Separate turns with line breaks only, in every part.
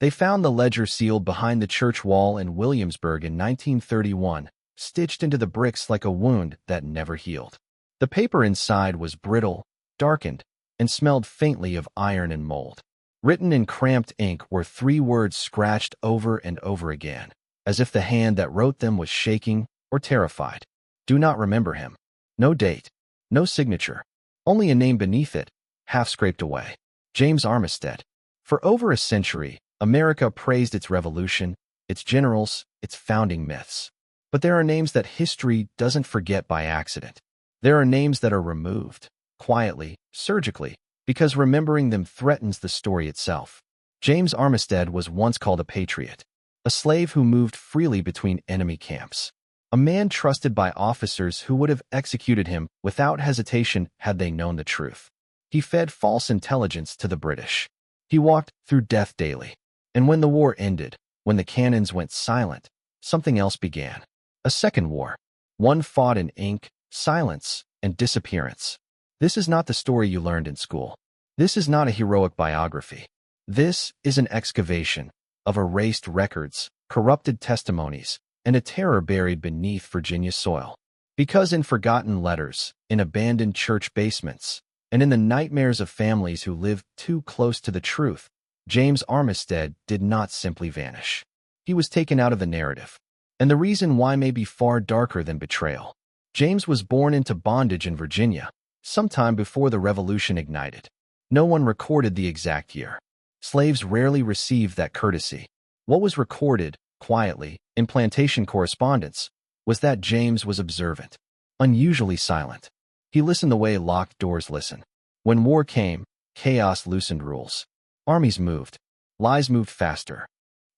They found the ledger sealed behind the church wall in Williamsburg in 1931, stitched into the bricks like a wound that never healed. The paper inside was brittle, darkened, and smelled faintly of iron and mold. Written in cramped ink were 3 words scratched over and over again, as if the hand that wrote them was shaking or terrified. Do not remember him. No date, no signature, only a name beneath it, half scraped away. James Armistead. For over a century, America praised its revolution, its generals, its founding myths. But there are names that history doesn't forget by accident. There are names that are removed, quietly, surgically, because remembering them threatens the story itself. James Armistead was once called a patriot, a slave who moved freely between enemy camps, a man trusted by officers who would have executed him without hesitation had they known the truth. He fed false intelligence to the British. He walked through death daily. And when the war ended, when the cannons went silent, something else began. A second war. One fought in ink, silence, and disappearance. This is not the story you learned in school. This is not a heroic biography. This is an excavation of erased records, corrupted testimonies, and a terror buried beneath Virginia soil. Because in forgotten letters, in abandoned church basements, and in the nightmares of families who lived too close to the truth, James Armistead did not simply vanish. He was taken out of the narrative. And the reason why may be far darker than betrayal. James was born into bondage in Virginia, sometime before the Revolution ignited. No one recorded the exact year. Slaves rarely received that courtesy. What was recorded, quietly, in plantation correspondence, was that James was observant, unusually silent. He listened the way locked doors listen. When war came, chaos loosened rules. Armies moved. Lies moved faster.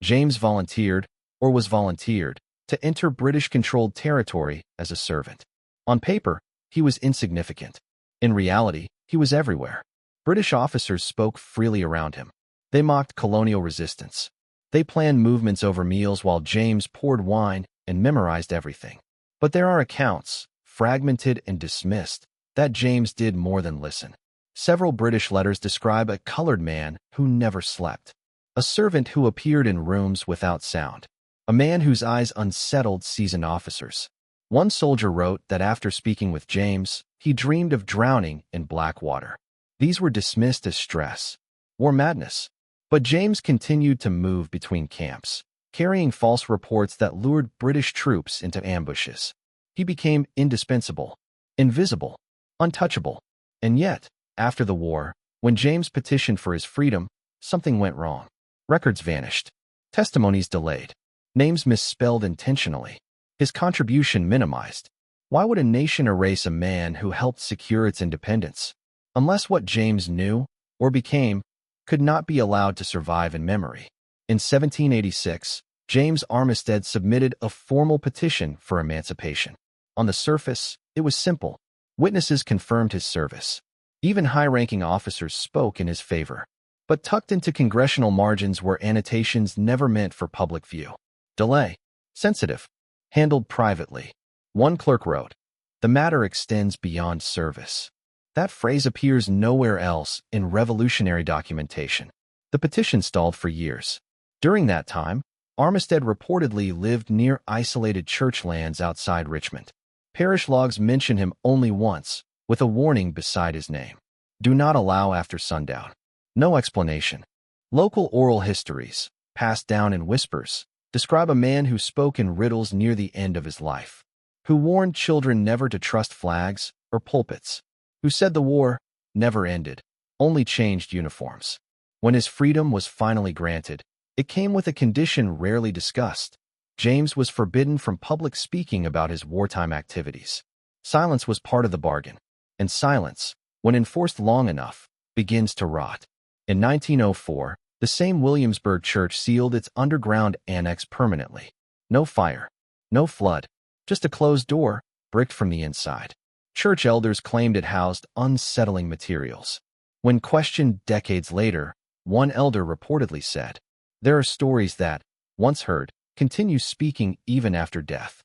James volunteered, or was volunteered, to enter British-controlled territory as a servant. On paper, he was insignificant. In reality, he was everywhere. British officers spoke freely around him. They mocked colonial resistance. They planned movements over meals while James poured wine and memorized everything. But there are accounts, fragmented and dismissed, that James did more than listen. Several British letters describe a colored man who never slept, a servant who appeared in rooms without sound, a man whose eyes unsettled seasoned officers. One soldier wrote that after speaking with James, he dreamed of drowning in black water. These were dismissed as stress, or madness. But James continued to move between camps, carrying false reports that lured British troops into ambushes. He became indispensable, invisible, untouchable. And yet, after the war, when James petitioned for his freedom, something went wrong. Records vanished. Testimonies delayed. Names misspelled intentionally. His contribution minimized. Why would a nation erase a man who helped secure its independence? Unless what James knew, or became, could not be allowed to survive in memory. In 1786, James Armistead submitted a formal petition for emancipation. On the surface, it was simple. Witnesses confirmed his service. Even high-ranking officers spoke in his favor. But tucked into congressional margins were annotations never meant for public view. Delay. Sensitive. Handled privately. One clerk wrote, "The matter extends beyond service." That phrase appears nowhere else in revolutionary documentation. The petition stalled for years. During that time, Armistead reportedly lived near isolated church lands outside Richmond. Parish logs mention him only once, with a warning beside his name. Do not allow after sundown. No explanation. Local oral histories, passed down in whispers, describe a man who spoke in riddles near the end of his life, who warned children never to trust flags or pulpits, who said the war never ended, only changed uniforms. When his freedom was finally granted, it came with a condition rarely discussed. James was forbidden from public speaking about his wartime activities. Silence was part of the bargain. And silence, when enforced long enough, begins to rot. In 1904, the same Williamsburg church sealed its underground annex permanently. No fire, no flood, just a closed door, bricked from the inside. Church elders claimed it housed unsettling materials. When questioned decades later, one elder reportedly said, "There are stories that, once heard, continue speaking even after death."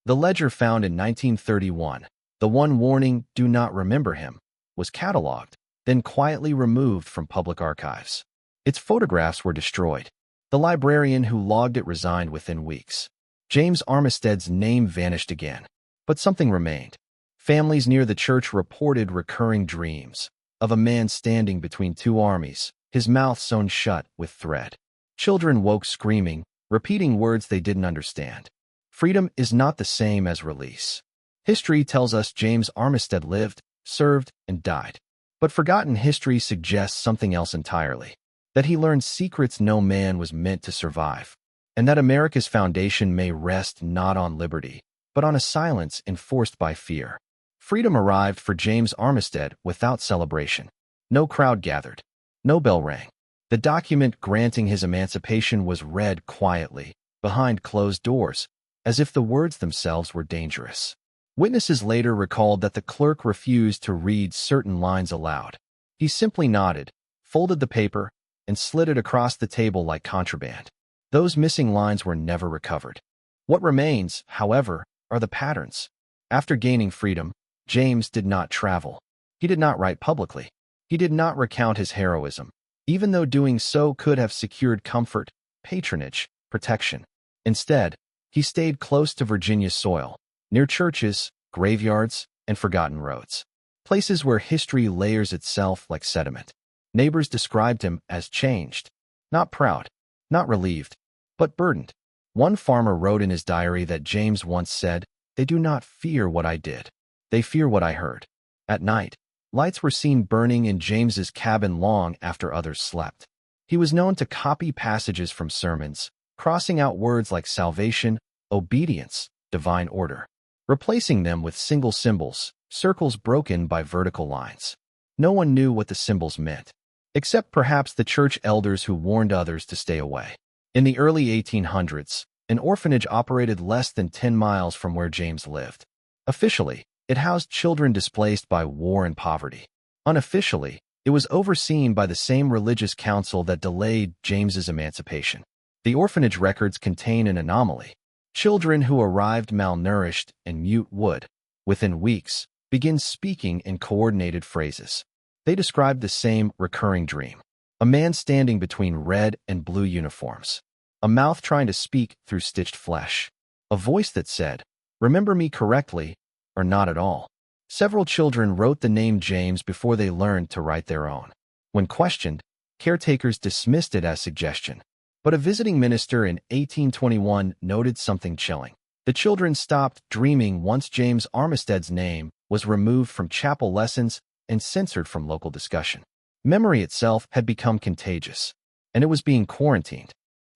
The ledger found in 1931, the one warning, "Do not remember him," was catalogued, then quietly removed from public archives. Its photographs were destroyed. The librarian who logged it resigned within weeks. James Armistead's name vanished again, but something remained. Families near the church reported recurring dreams of a man standing between two armies, his mouth sewn shut with thread. Children woke screaming, repeating words they didn't understand. Freedom is not the same as release. History tells us James Armistead lived, served, and died. But forgotten history suggests something else entirely. That he learned secrets no man was meant to survive. And that America's foundation may rest not on liberty, but on a silence enforced by fear. Freedom arrived for James Armistead without celebration. No crowd gathered. No bell rang. The document granting his emancipation was read quietly, behind closed doors, as if the words themselves were dangerous. Witnesses later recalled that the clerk refused to read certain lines aloud. He simply nodded, folded the paper, and slid it across the table like contraband. Those missing lines were never recovered. What remains, however, are the patterns. After gaining freedom, James did not travel. He did not write publicly. He did not recount his heroism, even though doing so could have secured comfort, patronage, protection. Instead, he stayed close to Virginia soil, near churches, graveyards, and forgotten roads. Places where history layers itself like sediment. Neighbors described him as changed. Not proud, not relieved, but burdened. One farmer wrote in his diary that James once said, "They do not fear what I did. They fear what I heard." At night, lights were seen burning in James's cabin long after others slept. He was known to copy passages from sermons, crossing out words like salvation, obedience, divine order, replacing them with single symbols, circles broken by vertical lines. No one knew what the symbols meant, except perhaps the church elders who warned others to stay away. In the early 1800s, an orphanage operated less than 10 miles from where James lived. Officially, it housed children displaced by war and poverty. Unofficially, it was overseen by the same religious council that delayed James's emancipation. The orphanage records contain an anomaly. Children who arrived malnourished and mute would, within weeks, begin speaking in coordinated phrases. They described the same recurring dream. A man standing between red and blue uniforms. A mouth trying to speak through stitched flesh. A voice that said, "Remember me correctly," or "not at all." Several children wrote the name James before they learned to write their own. When questioned, caretakers dismissed it as suggestion. But a visiting minister in 1821 noted something chilling. The children stopped dreaming once James Armistead's name was removed from chapel lessons and censored from local discussion. Memory itself had become contagious, and it was being quarantined.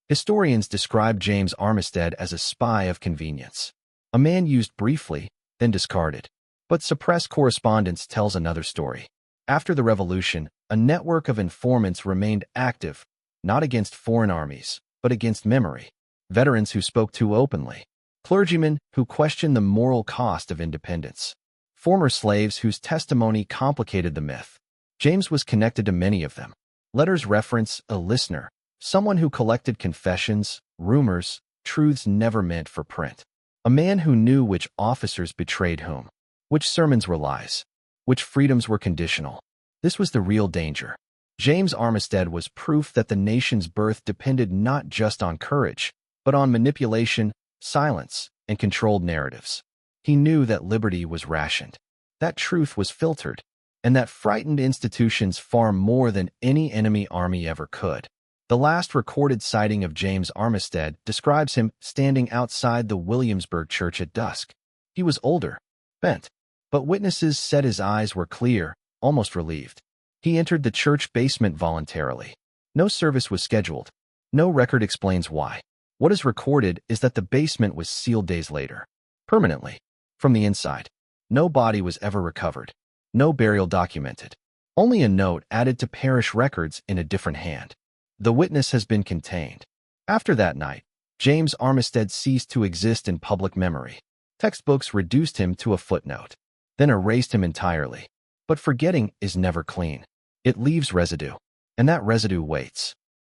Historians describe James Armistead as a spy of convenience. A man used briefly, then discarded. But suppressed correspondence tells another story. After the Revolution, a network of informants remained active, not against foreign armies, but against memory. Veterans who spoke too openly. Clergymen who questioned the moral cost of independence. Former slaves whose testimony complicated the myth. James was connected to many of them. Letters reference a listener, someone who collected confessions, rumors, truths never meant for print. A man who knew which officers betrayed whom, which sermons were lies, which freedoms were conditional. This was the real danger. James Armistead was proof that the nation's birth depended not just on courage, but on manipulation, silence, and controlled narratives. He knew that liberty was rationed, that truth was filtered, and that frightened institutions far more than any enemy army ever could. The last recorded sighting of James Armistead describes him standing outside the Williamsburg church at dusk. He was older, bent, but witnesses said his eyes were clear, almost relieved. He entered the church basement voluntarily. No service was scheduled. No record explains why. What is recorded is that the basement was sealed days later, permanently, from the inside. No body was ever recovered. No burial documented. Only a note added to parish records in a different hand. The witness has been contained. After that night, James Armistead ceased to exist in public memory. Textbooks reduced him to a footnote, then erased him entirely. But forgetting is never clean. It leaves residue, and that residue waits.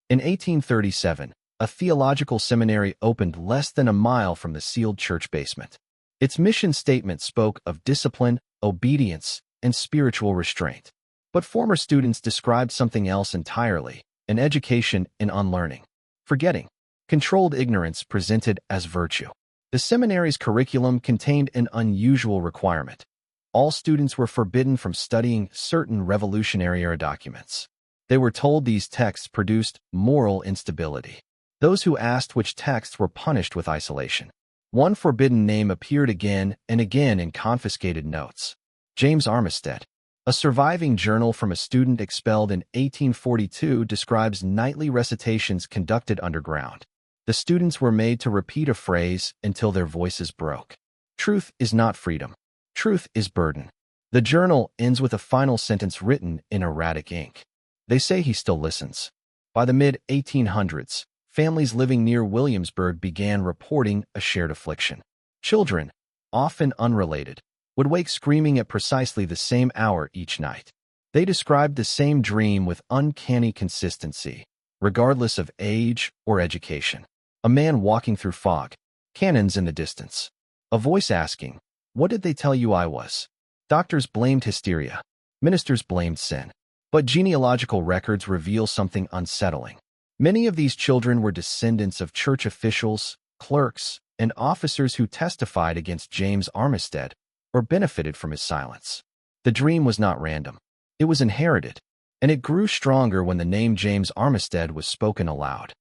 In 1837, a theological seminary opened less than a mile from the sealed church basement. Its mission statement spoke of discipline, obedience, and spiritual restraint. But former students described something else entirely, an education in unlearning. Forgetting. Controlled ignorance presented as virtue. The seminary's curriculum contained an unusual requirement. All students were forbidden from studying certain revolutionary era documents. They were told these texts produced moral instability. Those who asked which texts were punished with isolation. One forbidden name appeared again and again in confiscated notes. James Armistead. A surviving journal from a student expelled in 1842 describes nightly recitations conducted underground. The students were made to repeat a phrase until their voices broke. Truth is not freedom. Truth is burden. The journal ends with a final sentence written in erratic ink. They say he still listens. By the mid-1800s, families living near Williamsburg began reporting a shared affliction. Children, often unrelated, would wake screaming at precisely the same hour each night. They described the same dream with uncanny consistency, regardless of age or education. A man walking through fog, cannons in the distance. A voice asking, "What did they tell you I was?" Doctors blamed hysteria. Ministers blamed sin. But genealogical records reveal something unsettling. Many of these children were descendants of church officials, clerks, and officers who testified against James Armistead or benefited from his silence. The dream was not random. It was inherited, and it grew stronger when the name James Armistead was spoken aloud.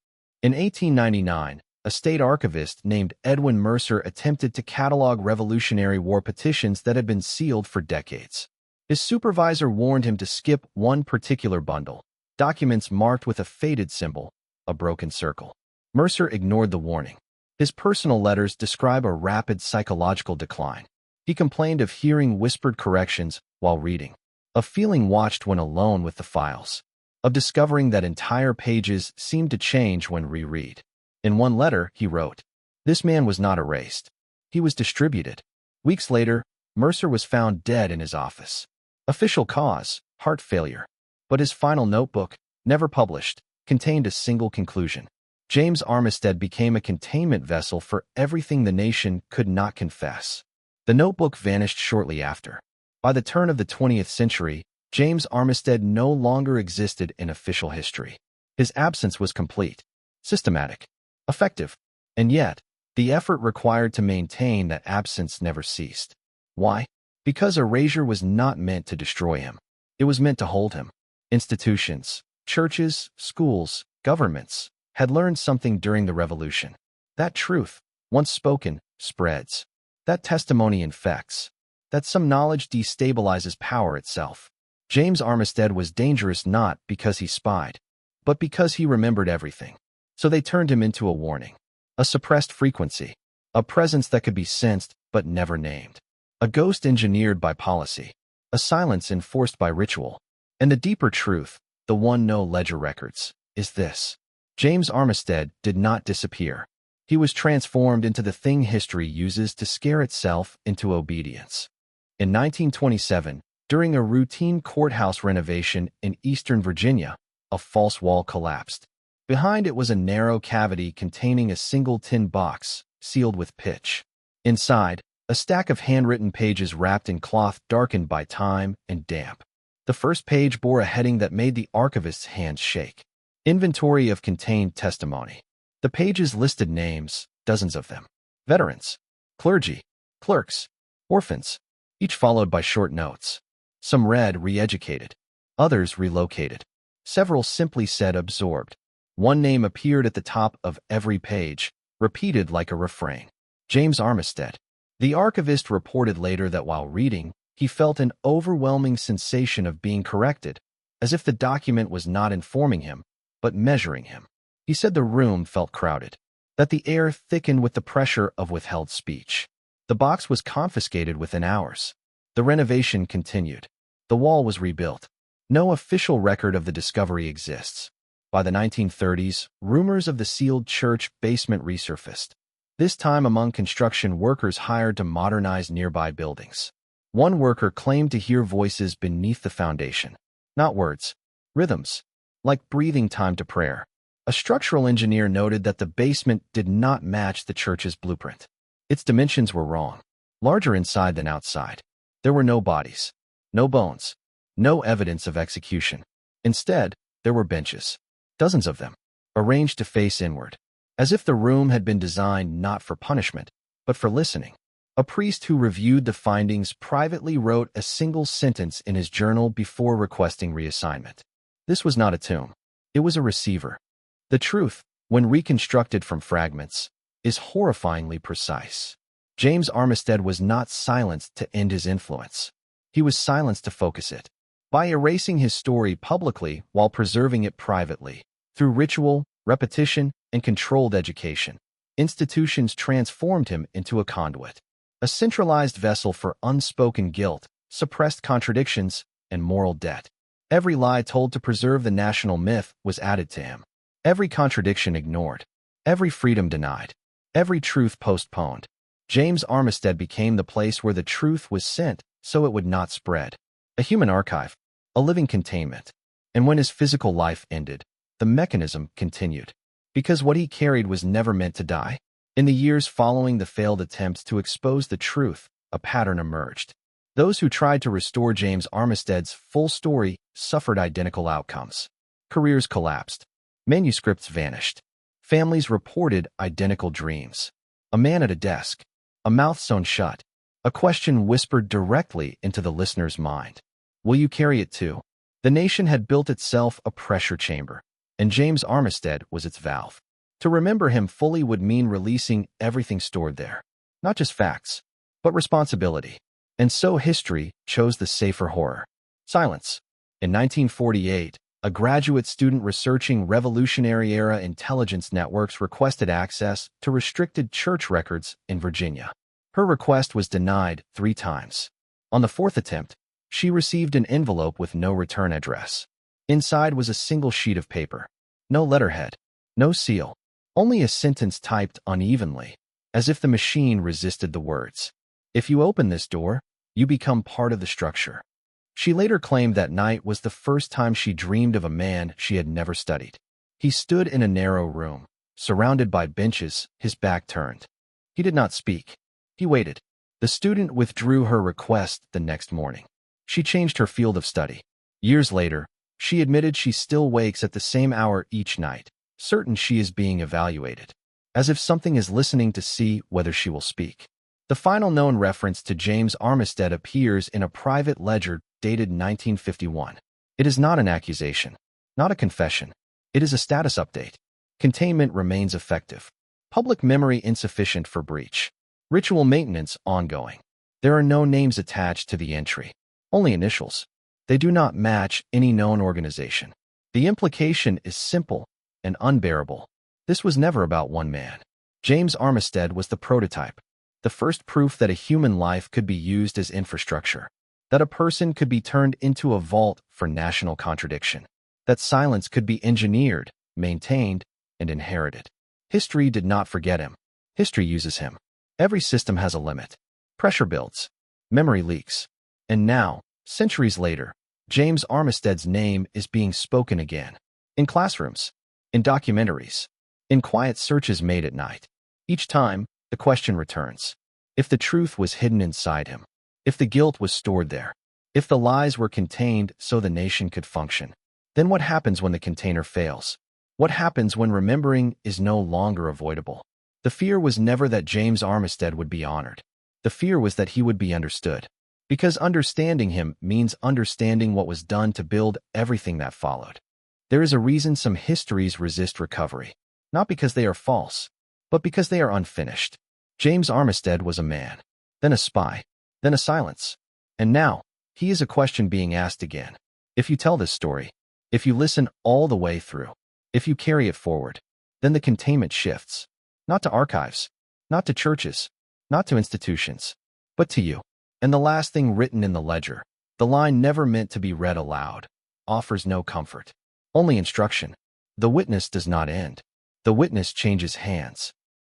In 1899, a state archivist named Edwin Mercer attempted to catalog Revolutionary War petitions that had been sealed for decades. His supervisor warned him to skip one particular bundle, documents marked with a faded symbol, a broken circle. Mercer ignored the warning. His personal letters describe a rapid psychological decline. He complained of hearing whispered corrections while reading, of feeling watched when alone with the files, of discovering that entire pages seemed to change when reread. In one letter, he wrote, "This man was not erased. He was distributed." Weeks later, Mercer was found dead in his office. Official cause, heart failure. But his final notebook, never published, contained a single conclusion. James Armistead became a containment vessel for everything the nation could not confess. The notebook vanished shortly after. By the turn of the 20th century, James Armistead no longer existed in official history. His absence was complete, systematic, effective, and yet, the effort required to maintain that absence never ceased. Why? Because erasure was not meant to destroy him. It was meant to hold him. Institutions, churches, schools, governments had learned something during the Revolution. That truth, once spoken, spreads. That testimony infects. That some knowledge destabilizes power itself. James Armistead was dangerous not because he spied, but because he remembered everything. So they turned him into a warning, a suppressed frequency, a presence that could be sensed but never named, a ghost engineered by policy, a silence enforced by ritual. And the deeper truth, the one no ledger records, is this. James Armistead did not disappear. He was transformed into the thing history uses to scare itself into obedience. In 1927, during a routine courthouse renovation in Eastern Virginia, a false wall collapsed. Behind it was a narrow cavity containing a single tin box, sealed with pitch. Inside, a stack of handwritten pages wrapped in cloth darkened by time and damp. The first page bore a heading that made the archivist's hands shake. Inventory of contained testimony. The pages listed names, dozens of them. Veterans, clergy, clerks, orphans, each followed by short notes. Some read re-educated, others relocated. Several simply said absorbed. One name appeared at the top of every page, repeated like a refrain. James Armistead. The archivist reported later that while reading, he felt an overwhelming sensation of being corrected, as if the document was not informing him, but measuring him. He said the room felt crowded, that the air thickened with the pressure of withheld speech. The box was confiscated within hours. The renovation continued. The wall was rebuilt. No official record of the discovery exists. By the 1930s, rumors of the sealed church basement resurfaced, this time among construction workers hired to modernize nearby buildings. One worker claimed to hear voices beneath the foundation. Not words, rhythms, like breathing time to prayer. A structural engineer noted that the basement did not match the church's blueprint. Its dimensions were wrong, larger inside than outside. There were no bodies, no bones, no evidence of execution. Instead, there were benches, dozens of them, arranged to face inward, as if the room had been designed not for punishment, but for listening. A priest who reviewed the findings privately wrote a single sentence in his journal before requesting reassignment. This was not a tomb. It was a receiver. The truth, when reconstructed from fragments, is horrifyingly precise. James Armistead was not silenced to end his influence. He was silenced to focus it. By erasing his story publicly while preserving it privately, through ritual, repetition, and controlled education, institutions transformed him into a conduit, a centralized vessel for unspoken guilt, suppressed contradictions, and moral debt. Every lie told to preserve the national myth was added to him. Every contradiction ignored. Every freedom denied. Every truth postponed. James Armistead became the place where the truth was sent so it would not spread. A human archive, a living containment. And when his physical life ended, the mechanism continued. Because what he carried was never meant to die. In the years following the failed attempts to expose the truth, a pattern emerged. Those who tried to restore James Armistead's full story suffered identical outcomes. Careers collapsed. Manuscripts vanished. Families reported identical dreams. A man at a desk. A mouth sewn shut. A question whispered directly into the listener's mind. Will you carry it too? The nation had built itself a pressure chamber, and James Armistead was its valve. To remember him fully would mean releasing everything stored there. Not just facts, but responsibility. And so history chose the safer horror. Silence. In 1948, a graduate student researching Revolutionary-era intelligence networks requested access to restricted church records in Virginia. Her request was denied 3 times. On the 4th attempt, she received an envelope with no return address. Inside was a single sheet of paper. No letterhead. No seal. Only a sentence typed unevenly, as if the machine resisted the words. If you open this door, you become part of the structure. She later claimed that night was the first time she dreamed of a man she had never studied. He stood in a narrow room, surrounded by benches, his back turned. He did not speak. He waited. The student withdrew her request the next morning. She changed her field of study. Years later, she admitted she still wakes at the same hour each night, certain she is being evaluated, as if something is listening to see whether she will speak. The final known reference to James Armistead appears in a private ledger dated 1951. It is not an accusation, not a confession. It is a status update. Containment remains effective. Public memory insufficient for breach. Ritual maintenance ongoing. There are no names attached to the entry, only initials. They do not match any known organization. The implication is simple and unbearable. This was never about one man. James Armistead was the prototype, the first proof that a human life could be used as infrastructure, that a person could be turned into a vault for national contradiction, that silence could be engineered, maintained, and inherited. History did not forget him. History uses him. Every system has a limit. Pressure builds. Memory leaks. And now, centuries later, James Armistead's name is being spoken again. In classrooms. In documentaries. In quiet searches made at night. Each time, the question returns. If the truth was hidden inside him, if the guilt was stored there, if the lies were contained so the nation could function, then what happens when the container fails? What happens when remembering is no longer avoidable? The fear was never that James Armistead would be honored. The fear was that he would be understood. Because understanding him means understanding what was done to build everything that followed. There is a reason some histories resist recovery, not because they are false, but because they are unfinished. James Armistead was a man, then a spy, then a silence. And now, he is a question being asked again. If you tell this story, if you listen all the way through, if you carry it forward, then the containment shifts. Not to archives, not to churches, not to institutions, but to you. And the last thing written in the ledger, the line never meant to be read aloud, offers no comfort, only instruction. The witness does not end. The witness changes hands.